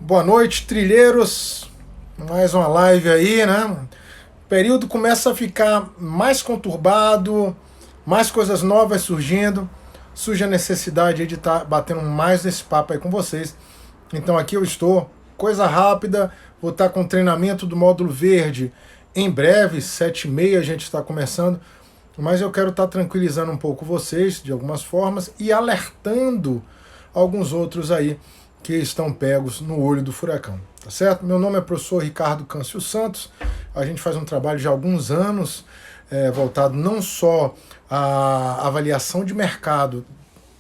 Boa noite, trilheiros. Mais uma live aí, né? O período começa a ficar mais conturbado, mais coisas novas surgindo. Surge a necessidade aí de estar batendo mais nesse papo aí com vocês. Então aqui eu estou, coisa rápida, vou estar com o treinamento do módulo verde em breve, 7h30 a gente está começando. Mas eu quero estar tranquilizando um pouco vocês de algumas formas e alertando alguns outros aí que estão pegos no olho do furacão, tá certo? Meu nome é professor Ricardo Câncio Santos, a gente faz um trabalho de alguns anos voltado não só à avaliação de mercado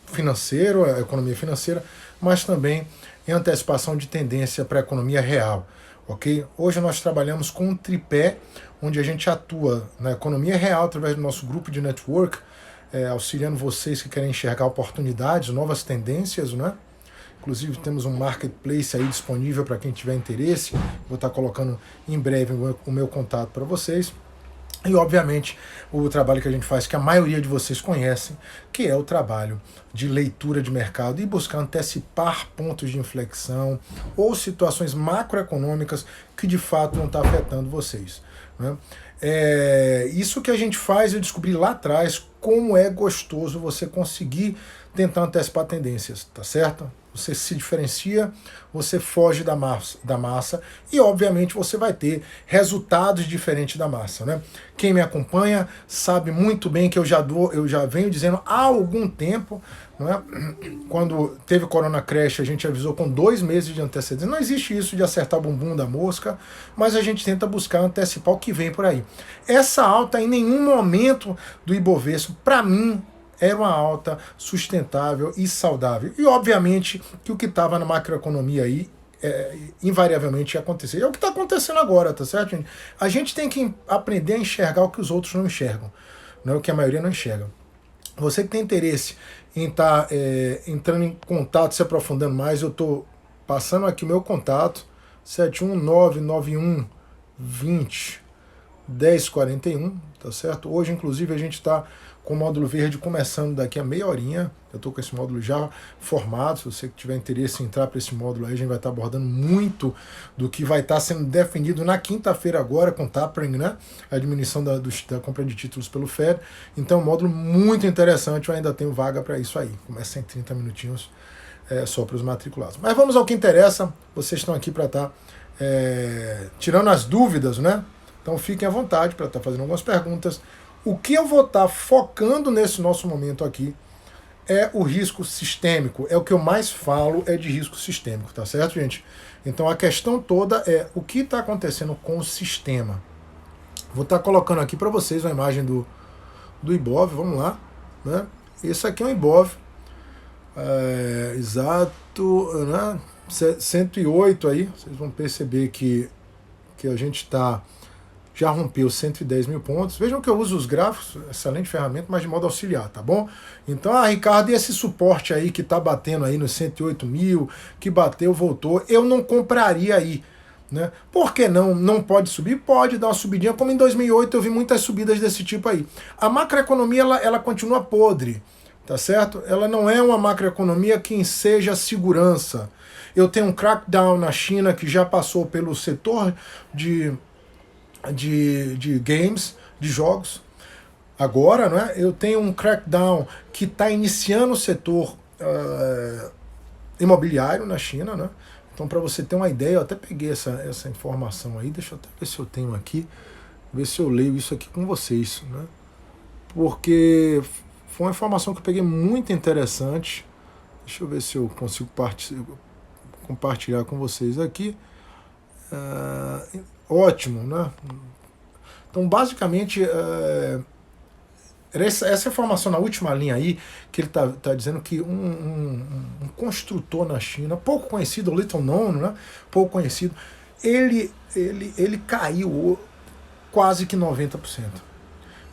financeiro, a economia financeira, mas também em antecipação de tendência para a economia real, ok? Hoje nós trabalhamos com um tripé, onde a gente atua na economia real através do nosso grupo de network, auxiliando vocês que querem enxergar oportunidades, novas tendências, né? Inclusive temos um marketplace aí disponível para quem tiver interesse. Vou estar colocando em breve o meu contato para vocês. E obviamente o trabalho que a gente faz, que a maioria de vocês conhecem, que é o trabalho de leitura de mercado e buscar antecipar pontos de inflexão ou situações macroeconômicas que de fato vão estar afetando vocês, né? Isso que a gente faz, eu descobri lá atrás como é gostoso você conseguir tentar antecipar tendências, tá certo? Você se diferencia, você foge da massa e, obviamente, você vai ter resultados diferentes da massa, né? Quem me acompanha sabe muito bem que eu já venho dizendo há algum tempo, não é? Quando teve Corona Crash, a gente avisou com 2 meses de antecedência. Não existe isso de acertar o bumbum da mosca, mas a gente tenta buscar antecipar o que vem por aí. Essa alta, em nenhum momento do Ibovespa, para mim, era uma alta sustentável e saudável. E, obviamente, que o que estava na macroeconomia aí, invariavelmente ia acontecer. E é o que está acontecendo agora, tá certo, gente? A gente tem que aprender a enxergar o que os outros não enxergam, não é o que a maioria não enxerga. Você que tem interesse em estar entrando em contato, se aprofundando mais, eu estou passando aqui o meu contato, 71991201041, tá certo? Hoje, inclusive, a gente está com o módulo verde começando daqui a meia horinha. Eu estou com esse módulo já formado. Se você tiver interesse em entrar para esse módulo aí, a gente vai estar abordando muito do que vai estar sendo definido na quinta-feira agora com o tapering, né? A diminuição da compra de títulos pelo Fed. Então, um módulo muito interessante. Eu ainda tenho vaga para isso aí. Começa em 30 minutinhos só para os matriculados. Mas vamos ao que interessa. Vocês estão aqui para estar tirando as dúvidas, né? Então fiquem à vontade para estar fazendo algumas perguntas. O que eu vou estar focando nesse nosso momento aqui é o risco sistêmico. É o que eu mais falo, é de risco sistêmico, tá certo, gente? Então a questão toda é o que está acontecendo com o sistema. Vou estar colocando aqui para vocês a imagem do Ibov, vamos lá, né? Esse aqui é um Ibov, exato, né? 108 aí, vocês vão perceber que a gente está... já rompeu 110 mil pontos. Vejam que eu uso os gráficos, excelente ferramenta, mas de modo auxiliar, tá bom? Então, Ricardo, e esse suporte aí que tá batendo aí nos 108 mil, que bateu, voltou, eu não compraria aí, né? Por que não? Não pode subir? Pode dar uma subidinha, como em 2008 eu vi muitas subidas desse tipo aí. A macroeconomia, ela continua podre, tá certo? Ela não é uma macroeconomia que enseja segurança. Eu tenho um crackdown na China que já passou pelo setor de games, de jogos. Agora, né, eu tenho um crackdown que está iniciando o setor imobiliário na China, né? Então, para você ter uma ideia, eu até peguei essa informação aí, deixa eu até ver se eu tenho aqui, ver se eu leio isso aqui com vocês, né? Porque foi uma informação que eu peguei muito interessante. Deixa eu ver se eu consigo compartilhar com vocês aqui. Ótimo, né? Então, basicamente, essa informação na última linha aí, que ele tá dizendo que um construtor na China, pouco conhecido, little known, né? Pouco conhecido, ele caiu quase que 90%.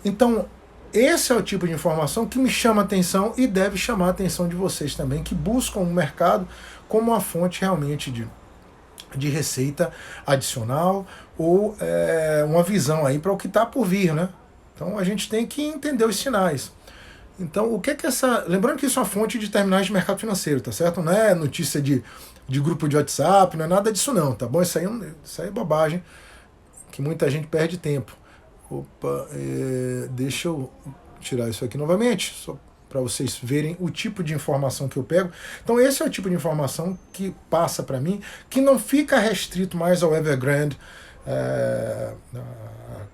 Então, esse é o tipo de informação que me chama a atenção e deve chamar a atenção de vocês também, que buscam o mercado como uma fonte realmente de receita adicional ou uma visão aí para o que está por vir, né? Então a gente tem que entender os sinais. Então, o que é essa... Lembrando que isso é uma fonte de terminais de mercado financeiro, tá certo? Não é notícia de grupo de WhatsApp, não é nada disso não, tá bom? Isso aí é bobagem, que muita gente perde tempo. Opa, deixa eu tirar isso aqui novamente, só para vocês verem o tipo de informação que eu pego. Então esse é o tipo de informação que passa para mim, que não fica restrito mais ao Evergrande, a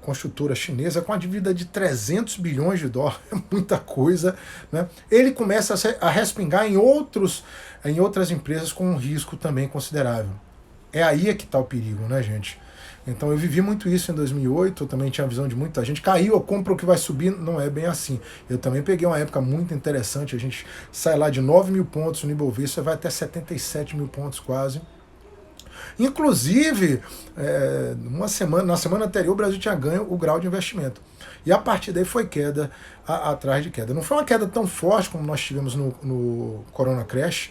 construtora chinesa, com a dívida de 300 bilhões de dólares, é muita coisa, né? Ele começa a respingar em outras empresas com um risco também considerável. É aí é que está o perigo, né, gente? Então eu vivi muito isso em 2008, eu também tinha a visão de muita gente, caiu, eu compro o que vai subir, não é bem assim. Eu também peguei uma época muito interessante, a gente sai lá de 9 mil pontos no Ibovespa, vai até 77 mil pontos quase. Inclusive, na semana anterior o Brasil tinha ganho o grau de investimento. E a partir daí foi queda atrás de queda. Não foi uma queda tão forte como nós tivemos no Corona Crash,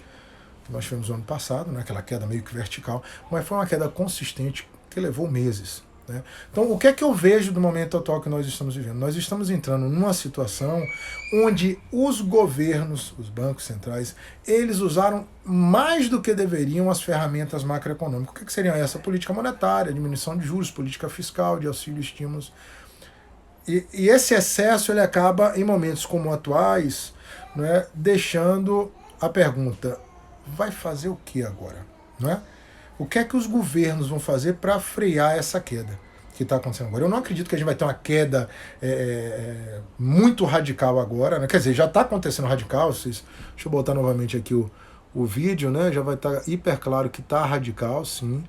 que nós tivemos no ano passado, né, aquela queda meio que vertical, mas foi uma queda consistente que levou meses. Né? Então, o que é que eu vejo do momento atual que nós estamos vivendo? Nós estamos entrando numa situação onde os governos, os bancos centrais, eles usaram mais do que deveriam as ferramentas macroeconômicas. O que seriam essa? Política monetária, diminuição de juros, política fiscal, de auxílio e estímulos. E esse excesso ele acaba, em momentos como atuais, né, deixando a pergunta, vai fazer o que agora? Não é? O que é que os governos vão fazer para frear essa queda que está acontecendo agora? Eu não acredito que a gente vai ter uma queda muito radical agora, né? Quer dizer, já está acontecendo radical. Deixa eu botar novamente aqui o vídeo, né? Já vai estar hiper claro que está radical, sim.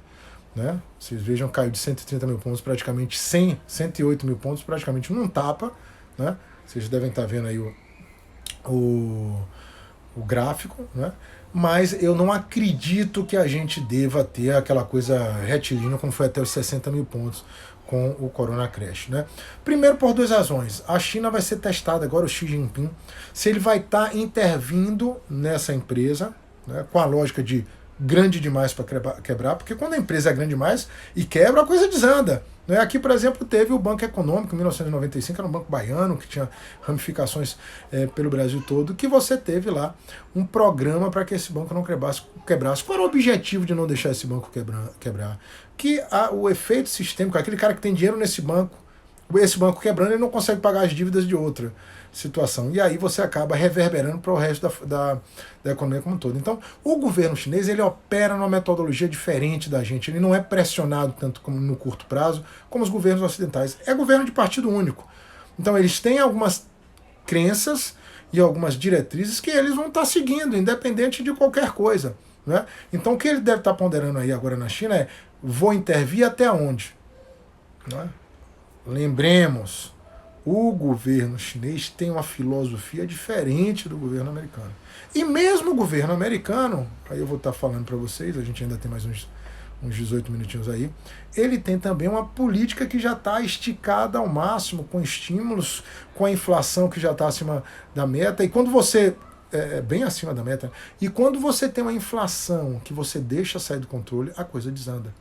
Né? Vocês vejam, caiu de 130 mil pontos, praticamente 108 mil pontos, praticamente num tapa. Né? Vocês devem estar vendo aí o gráfico, né? Mas eu não acredito que a gente deva ter aquela coisa retilínea como foi até os 60 mil pontos com o Corona Crash. Né? Primeiro por duas razões. A China vai ser testada agora, o Xi Jinping, se ele vai estar intervindo nessa empresa, né, com a lógica de grande demais para quebrar, porque quando a empresa é grande demais e quebra, a coisa desanda. Né? Aqui, por exemplo, teve o Banco Econômico, em 1995, era um banco baiano, que tinha ramificações pelo Brasil todo, que você teve lá um programa para que esse banco não quebrasse. Qual era o objetivo de não deixar esse banco quebrar? Que o efeito sistêmico, aquele cara que tem dinheiro nesse banco, esse banco quebrando, ele não consegue pagar as dívidas de outra situação. E aí você acaba reverberando para o resto da economia como um todo. Então, o governo chinês ele opera numa metodologia diferente da gente. Ele não é pressionado tanto como no curto prazo como os governos ocidentais. É governo de partido único. Então, eles têm algumas crenças e algumas diretrizes que eles vão estar seguindo, independente de qualquer coisa. Né? Então, o que ele deve estar ponderando aí agora na China é: vou intervir até onde? Né? Lembremos, o governo chinês tem uma filosofia diferente do governo americano. E mesmo o governo americano, aí eu vou estar falando para vocês, a gente ainda tem mais uns 18 minutinhos aí, ele tem também uma política que já está esticada ao máximo, com estímulos, com a inflação que já está acima da meta. E quando você bem acima da meta, e quando você tem uma inflação que você deixa sair do controle, a coisa desanda.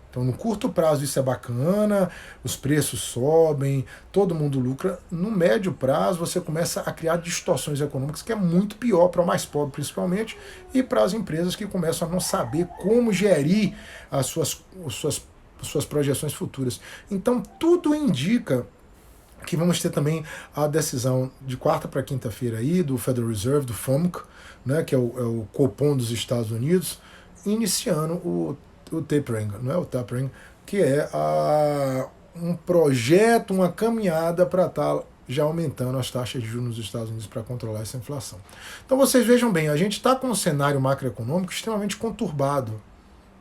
Então, no curto prazo isso é bacana, os preços sobem, todo mundo lucra. No médio prazo você começa a criar distorções econômicas, que é muito pior para o mais pobre principalmente, e para as empresas que começam a não saber como gerir as suas projeções futuras. Então, tudo indica que vamos ter também a decisão de quarta para quinta-feira aí do Federal Reserve, do FOMC, né, que é o Copom dos Estados Unidos, iniciando o tapering, não é o tapering, que é um projeto, uma caminhada para estar já aumentando as taxas de juros nos Estados Unidos para controlar essa inflação. Então vocês vejam bem, a gente está com um cenário macroeconômico extremamente conturbado.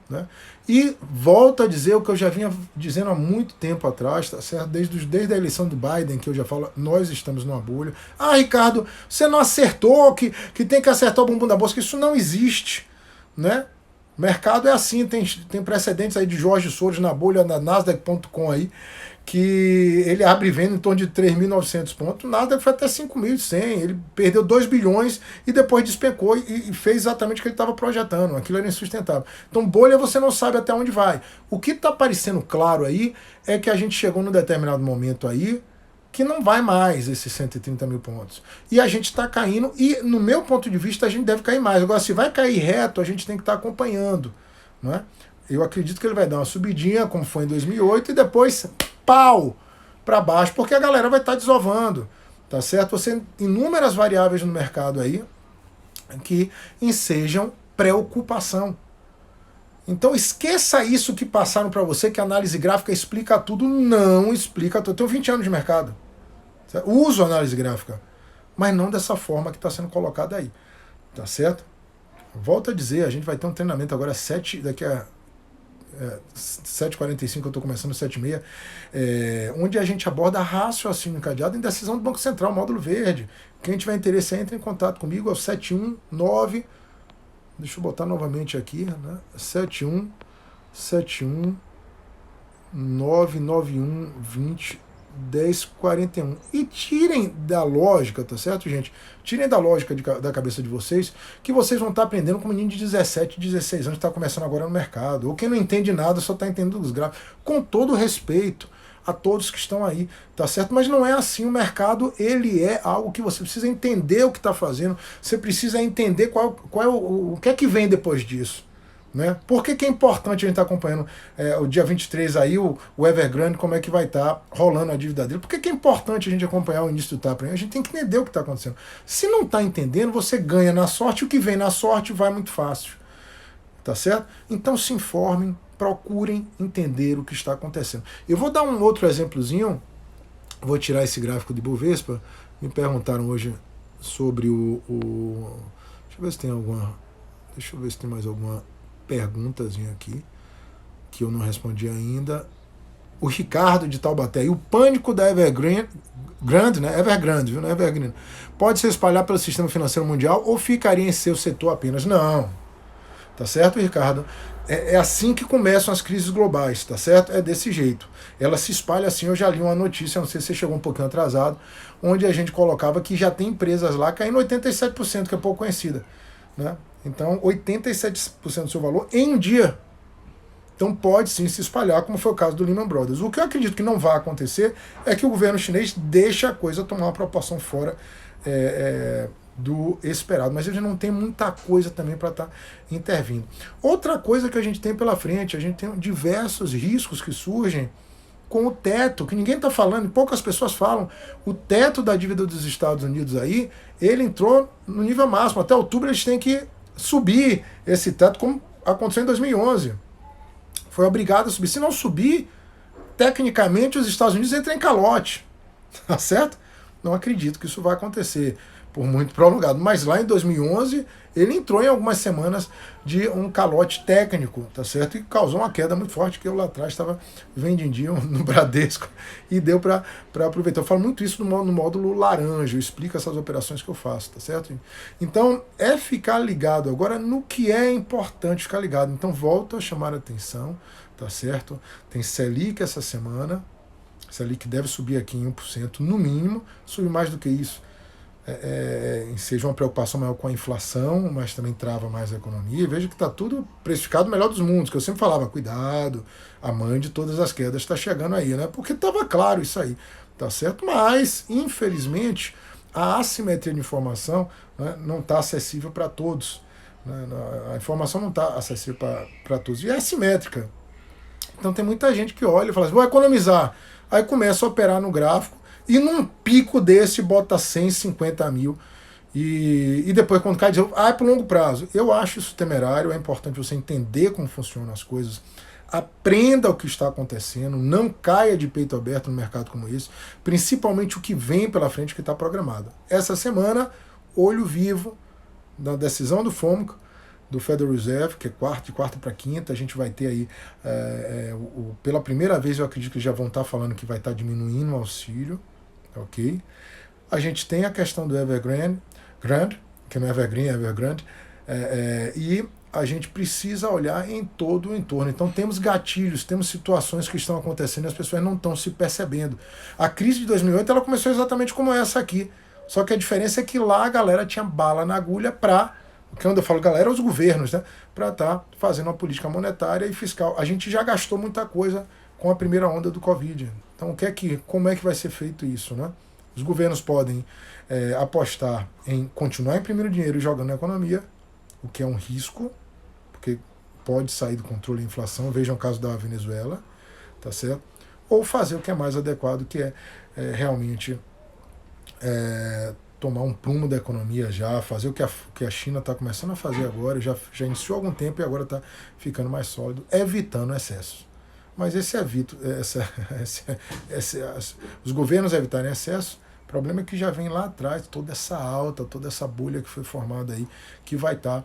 Né? E volto a dizer o que eu já vinha dizendo há muito tempo atrás, tá certo? Desde a eleição do Biden, que eu já falo, nós estamos numa bolha. Ah, Ricardo, você não acertou, que tem que acertar o bumbum da bolsa, que isso não existe. Né? O mercado é assim, tem precedentes aí de Jorge Soros na bolha na Nasdaq.com aí, que ele abre e vende em torno de 3.900 pontos, o Nasdaq foi até 5.100, ele perdeu 2 bilhões e depois despencou e fez exatamente o que ele estava projetando, aquilo era insustentável. Então bolha você não sabe até onde vai. O que está parecendo claro aí é que a gente chegou num determinado momento aí que não vai mais esses 130 mil pontos. E a gente está caindo, e no meu ponto de vista a gente deve cair mais. Agora, se vai cair reto, a gente tem que estar acompanhando. Não é? Eu acredito que ele vai dar uma subidinha, como foi em 2008, e depois, pau, para baixo, porque a galera vai estar desovando. Tá certo? Você tem inúmeras variáveis no mercado aí que ensejam preocupação. Então esqueça isso que passaram para você, que a análise gráfica explica tudo. Não explica tudo. Eu tenho 20 anos de mercado. Certo? Uso análise gráfica, mas não dessa forma que está sendo colocada aí. Tá certo? Volto a dizer, a gente vai ter um treinamento agora daqui a 7h45, eu estou começando 7h30, onde a gente aborda raciocínio encadeado em decisão do Banco Central, módulo verde. Quem tiver interesse, entre em contato comigo, é o 719, deixa eu botar novamente aqui, né? 71991201041. E tirem da lógica, tá certo, gente? Tirem da lógica da cabeça de vocês que vocês vão estar aprendendo com um menino de 17, 16 anos que está começando agora no mercado. Ou quem não entende nada, só está entendendo os gráficos. Com todo respeito a todos que estão aí, tá certo? Mas não é assim. O mercado, ele é algo que você precisa entender o que está fazendo. Você precisa entender qual é o que é que vem depois disso. Né? Por que é importante a gente estar acompanhando o dia 23 aí, o Evergrande, como é que vai estar rolando a dívida dele? Por que é importante a gente acompanhar o início do TAP? A gente tem que entender o que está acontecendo. Se não está entendendo, você ganha na sorte, o que vem na sorte vai muito fácil. Tá certo? Então se informem, procurem entender o que está acontecendo. Eu vou dar um outro exemplozinho, vou tirar esse gráfico de Bovespa. Me perguntaram hoje sobre deixa eu ver se tem alguma. Deixa eu ver se tem mais alguma perguntazinha aqui que eu não respondi ainda. O Ricardo de Taubaté. E o pânico da Evergrande, né? Evergrande, viu? Não é Evergrande. Pode se espalhar pelo sistema financeiro mundial ou ficaria em seu setor apenas? Não. Tá certo, Ricardo? É assim que começam as crises globais, tá certo? É desse jeito. Ela se espalha assim. Eu já li uma notícia, não sei se você chegou um pouquinho atrasado, onde a gente colocava que já tem empresas lá caindo 87%, que é pouco conhecida, né? Então, 87% do seu valor em um dia. Então pode sim se espalhar, como foi o caso do Lehman Brothers. O que eu acredito que não vai acontecer é que o governo chinês deixe a coisa tomar uma proporção fora do esperado. Mas ele não tem muita coisa também para estar intervindo. Outra coisa que a gente tem pela frente, a gente tem diversos riscos que surgem com o teto, que ninguém está falando, poucas pessoas falam. O teto da dívida dos Estados Unidos aí, ele entrou no nível máximo. Até outubro eles têm que subir esse teto, como aconteceu em 2011. Foi obrigado a subir. Se não subir, tecnicamente os Estados Unidos entram em calote. Tá certo? Não acredito que isso vai acontecer por muito prolongado. Mas lá em 2011, ele entrou em algumas semanas de um calote técnico, tá certo? E causou uma queda muito forte, que eu lá atrás estava vendidinho no Bradesco e deu para aproveitar. Eu falo muito isso no módulo laranja, eu explico essas operações que eu faço, tá certo? Então, é ficar ligado agora no que é importante ficar ligado. Então, volto a chamar a atenção, tá certo? Tem Selic essa semana, Selic deve subir aqui em 1%, no mínimo, subir mais do que isso. Seja uma preocupação maior com a inflação, mas também trava mais a economia. Veja que está tudo precificado melhor dos mundos, que eu sempre falava, cuidado, a mãe de todas as quedas está chegando aí, né? Porque estava claro isso aí, tá certo? Mas, infelizmente, a assimetria de informação, né, não está acessível para todos. Né? A informação não está acessível para todos. E é assimétrica. Então tem muita gente que olha e fala assim, vou economizar. Aí começa a operar no gráfico, e num pico desse bota 150 mil e depois quando cai diz, é para longo prazo. Eu acho isso temerário, é importante você entender como funcionam as coisas, aprenda o que está acontecendo, não caia de peito aberto no mercado como esse, principalmente o que vem pela frente que está programado. Essa semana, olho vivo na decisão do FOMC, do Federal Reserve, que é de quarta para quinta, a gente vai ter aí, pela primeira vez eu acredito que já vão estar falando que vai estar diminuindo o auxílio, ok? A gente tem a questão do Evergrande, que não é Evergreen, é Evergrande, e a gente precisa olhar em todo o entorno. Então temos gatilhos, temos situações que estão acontecendo e as pessoas não estão se percebendo. A crise de 2008 ela começou exatamente como essa aqui, só que a diferença é que lá a galera tinha bala na agulha para, quando eu falo galera, os governos, né, para estar fazendo uma política monetária e fiscal. A gente já gastou muita coisa com a primeira onda do Covid. Então, como é que vai ser feito isso, né? Os governos podem apostar em continuar imprimindo dinheiro e jogando na economia, o que é um risco, porque pode sair do controle da inflação. Vejam o caso da Venezuela, tá certo? Ou fazer o que é mais adequado, que é realmente tomar um prumo da economia já, fazer o que a China está começando a fazer agora, já iniciou há algum tempo e agora está ficando mais sólido, evitando excessos. Mas os governos evitarem excesso, o problema é que já vem lá atrás toda essa alta, toda essa bolha que foi formada aí, que vai estar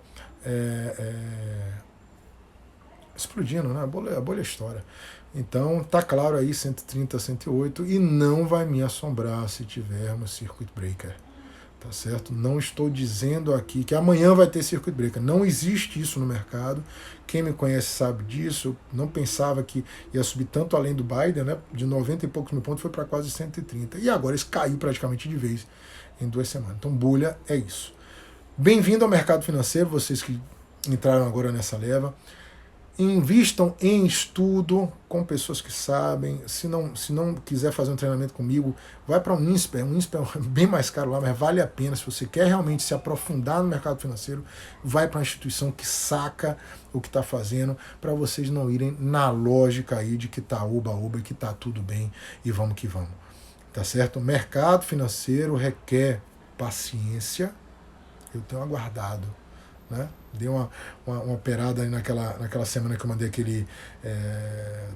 explodindo, né? A bolha estoura. Então tá claro aí 130, 108, e não vai me assombrar se tivermos circuit breaker. Tá certo? Não estou dizendo aqui que amanhã vai ter circuit breaker. Não existe isso no mercado. Quem me conhece sabe disso. Eu não pensava que ia subir tanto além do Biden, né? De 90 e poucos mil pontos foi para quase 130. E agora isso caiu praticamente de vez em 2 semanas. Então, bolha é isso. Bem-vindo ao mercado financeiro, vocês que entraram agora nessa leva. Invistam em estudo com pessoas que sabem. Se não quiser fazer um treinamento comigo, vai para um INSPER. Um INSPER é bem mais caro lá, mas vale a pena. Se você quer realmente se aprofundar no mercado financeiro, vai para uma instituição que saca o que está fazendo, para vocês não irem na lógica aí de que tá oba-oba e que tá tudo bem e vamos que vamos. Tá certo? O mercado financeiro requer paciência. Eu tenho aguardado, né? Dei uma operada aí naquela semana que eu mandei aquele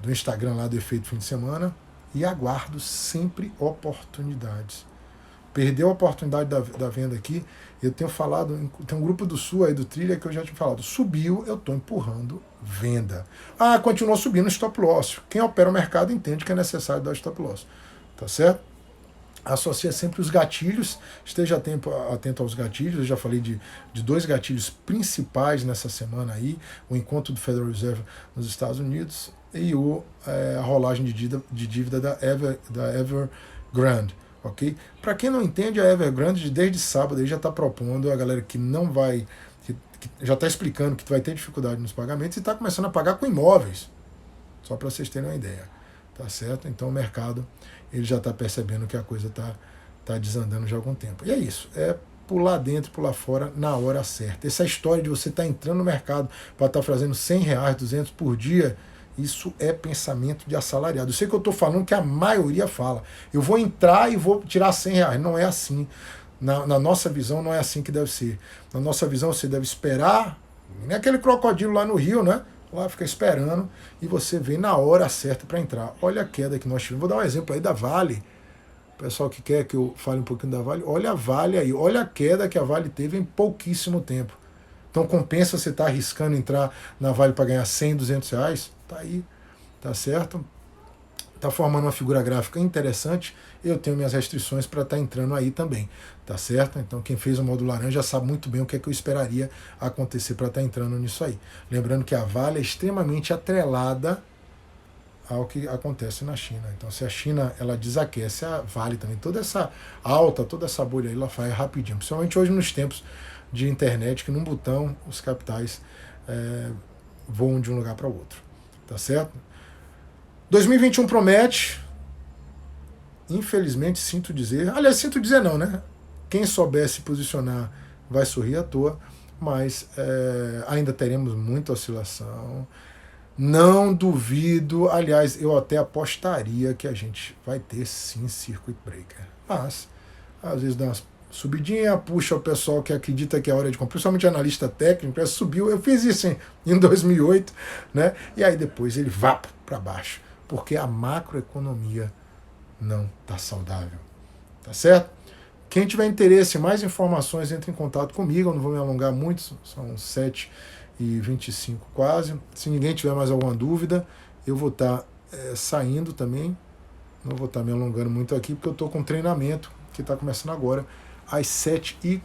do Instagram lá do efeito fim de semana, e aguardo sempre oportunidades. Perdeu a oportunidade da venda aqui, eu tenho falado, tem um grupo do Sul aí do Trilha que eu já tinha falado, subiu, eu estou empurrando venda. Continuou subindo stop loss. Quem opera o mercado entende que é necessário dar stop loss. Tá certo? Associa sempre os gatilhos, esteja atento aos gatilhos. Eu já falei de 2 gatilhos principais nessa semana aí, o encontro do Federal Reserve nos Estados Unidos e a rolagem de dívida da Evergrande. Okay? Para quem não entende, a Evergrande desde sábado aí já está propondo a galera que não vai, que já está explicando que vai ter dificuldade nos pagamentos e está começando a pagar com imóveis, só para vocês terem uma ideia. Tá certo? Então o mercado ele já está percebendo que a coisa está desandando já há algum tempo. E é isso, é pular dentro, pular fora na hora certa. Essa história de você estar entrando no mercado para estar fazendo R$100, 200 por dia, isso é pensamento de assalariado. Eu sei que eu estou falando que a maioria fala. Eu vou entrar e vou tirar R$100. Não é assim. Na nossa visão não é assim que deve ser. Na nossa visão você deve esperar, nem aquele crocodilo lá no Rio, né? Lá fica esperando e você vem na hora certa para entrar. Olha a queda que nós tivemos. Vou dar um exemplo aí da Vale. O pessoal que quer que eu fale um pouquinho da Vale, olha a Vale aí. Olha a queda que a Vale teve em pouquíssimo tempo. Então compensa você estar arriscando entrar na Vale para ganhar R$100, R$200? Tá aí, tá certo? Tá formando uma figura gráfica interessante. Eu tenho minhas restrições para estar entrando aí também, tá certo? Então quem fez o módulo laranja sabe muito bem o que é que eu esperaria acontecer para estar entrando nisso aí. Lembrando que a Vale é extremamente atrelada ao que acontece na China. Então se a China ela desaquece, a Vale também. Toda essa alta, toda essa bolha aí, ela vai rapidinho. Principalmente hoje nos tempos de internet, que num botão os capitais voam de um lugar para o outro. Tá certo? 2021 promete. Infelizmente, sinto dizer... Aliás, sinto dizer não, né? Quem souber se posicionar vai sorrir à toa, mas ainda teremos muita oscilação. Não duvido, aliás, eu até apostaria que a gente vai ter sim circuit breaker. Mas, às vezes dá umas subidinha, puxa o pessoal que acredita que é hora de comprar, principalmente analista técnico, subiu. Eu fiz isso em 2008, né? E aí depois ele vá para baixo, porque a macroeconomia não está saudável. Tá certo? Quem tiver interesse em mais informações, entre em contato comigo. Eu não vou me alongar muito, são 7h25 quase. Se ninguém tiver mais alguma dúvida, eu vou estar saindo também. Não vou estar me alongando muito aqui, porque eu estou com um treinamento que está começando agora às 7h40.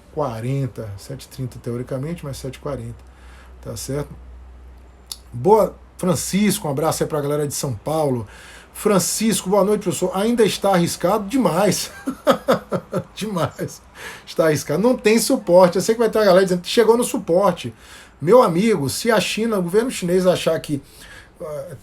7h30 teoricamente, mas 7h40. Tá certo? Boa, Francisco, um abraço aí para a galera de São Paulo. Francisco, boa noite, professor. Ainda está arriscado? Demais. Demais. Está arriscado. Não tem suporte. Eu sei que vai ter a galera dizendo que chegou no suporte. Meu amigo, se a China, o governo chinês achar que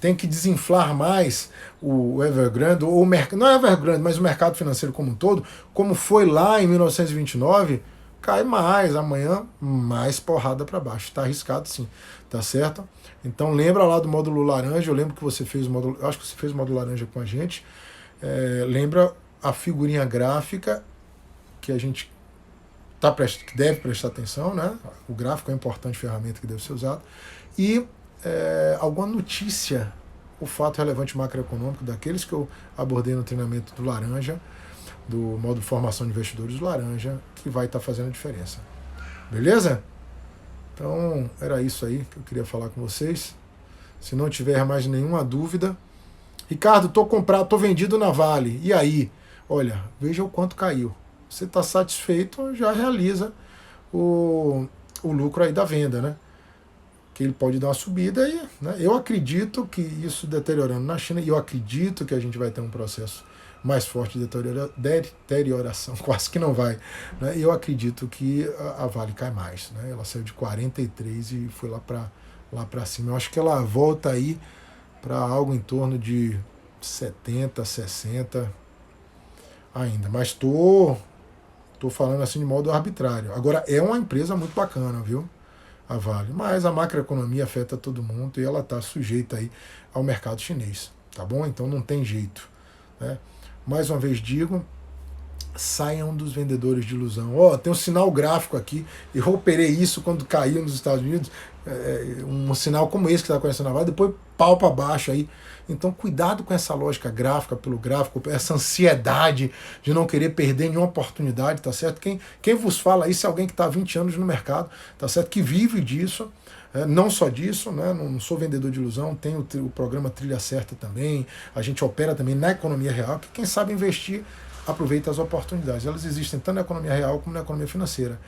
tem que desinflar mais o Evergrande, ou não é Evergrande, mas o mercado financeiro como um todo, como foi lá em 1929, cai mais, amanhã mais porrada para baixo. Está arriscado sim, tá certo? Então lembra lá do módulo laranja, eu lembro que você fez o módulo, acho que você fez o módulo laranja com a gente, lembra a figurinha gráfica que a gente que deve prestar atenção, né? O gráfico é uma importante ferramenta que deve ser usada, e alguma notícia, o fato relevante macroeconômico daqueles que eu abordei no treinamento do Laranja, do módulo Formação de Investidores do Laranja, que vai estar fazendo a diferença. Beleza? Então, era isso aí que eu queria falar com vocês. Se não tiver mais nenhuma dúvida. Ricardo, tô vendido na Vale. E aí? Olha, veja o quanto caiu. Você está satisfeito, já realiza o lucro aí da venda, né? Que ele pode dar uma subida aí, né? Eu acredito que isso deteriorando na China, e eu acredito que a gente vai ter um processo mais forte de deterioração, quase que não vai, né? Eu acredito que a Vale cai mais, né? Ela saiu de 43 e foi lá para cima. Eu acho que ela volta aí para algo em torno de 70, 60 ainda, mas estou falando assim de modo arbitrário. Agora, é uma empresa muito bacana, viu? A Vale. Mas a macroeconomia afeta todo mundo e ela está sujeita aí ao mercado chinês, tá bom? Então não tem jeito, né? Mais uma vez digo, saiam dos vendedores de ilusão. Tem um sinal gráfico aqui, eu operei isso quando caiu nos Estados Unidos, um sinal como esse que está acontecendo na Vale, depois pau para baixo aí. Então cuidado com essa lógica gráfica pelo gráfico, essa ansiedade de não querer perder nenhuma oportunidade, tá certo? Quem vos fala isso é alguém que está há 20 anos no mercado, tá certo? Que vive disso. Não só disso, né? Não sou vendedor de ilusão, tenho o programa Trilha Certa também, a gente opera também na economia real, que quem sabe investir aproveita as oportunidades. Elas existem tanto na economia real como na economia financeira.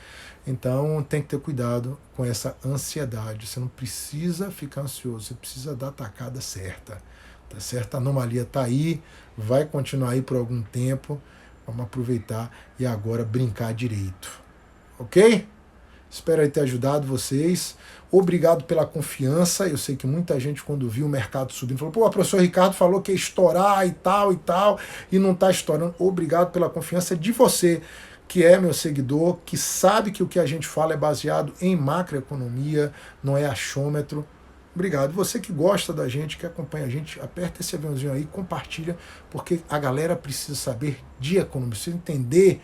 Então tem que ter cuidado com essa ansiedade. Você não precisa ficar ansioso, você precisa dar a tacada certa. Tá certo? A anomalia está aí, vai continuar aí por algum tempo. Vamos aproveitar e agora brincar direito. Ok? Espero aí ter ajudado vocês. Obrigado pela confiança. Eu sei que muita gente, quando viu o mercado subindo, falou: pô, o professor Ricardo falou que ia estourar e tal, e não está estourando. Obrigado pela confiança de você, que é meu seguidor, que sabe que o que a gente fala é baseado em macroeconomia, não é achômetro. Obrigado. Você que gosta da gente, que acompanha a gente, aperta esse aviãozinho aí, compartilha, porque a galera precisa saber de economia, precisa entender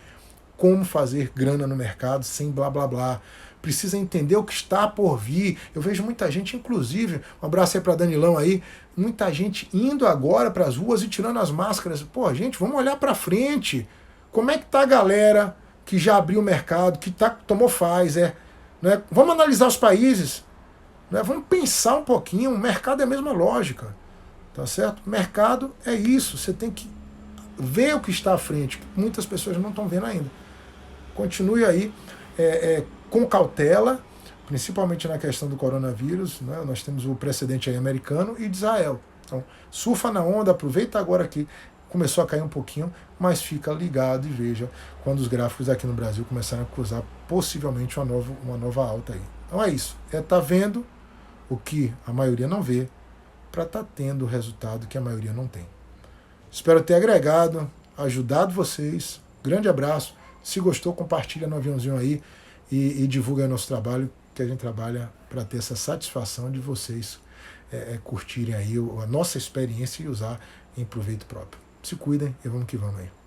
como fazer grana no mercado sem blá blá blá. Precisa entender o que está por vir. Eu vejo muita gente, inclusive, um abraço aí para Danilão aí, muita gente indo agora para as ruas e tirando as máscaras. Pô, gente, vamos olhar para frente. Como é que tá a galera que já abriu o mercado, que tomou Pfizer, né? Vamos analisar os países, né? Vamos pensar um pouquinho. O mercado é a mesma lógica, tá certo? Mercado é isso. Você tem que ver o que está à frente, que muitas pessoas não estão vendo ainda. Continue aí com cautela, principalmente na questão do coronavírus, né? Nós temos o precedente aí americano e de Israel. Então, surfa na onda, aproveita agora que começou a cair um pouquinho, mas fica ligado e veja quando os gráficos aqui no Brasil começarem a cruzar possivelmente uma nova alta aí. Então é isso, tá vendo o que a maioria não vê para estar tendo o resultado que a maioria não tem. Espero ter agregado, ajudado vocês. Grande abraço. Se gostou, compartilha no aviãozinho aí e divulga nosso trabalho, que a gente trabalha para ter essa satisfação de vocês curtirem aí a nossa experiência e usar em proveito próprio. Se cuidem e vamos que vamos aí.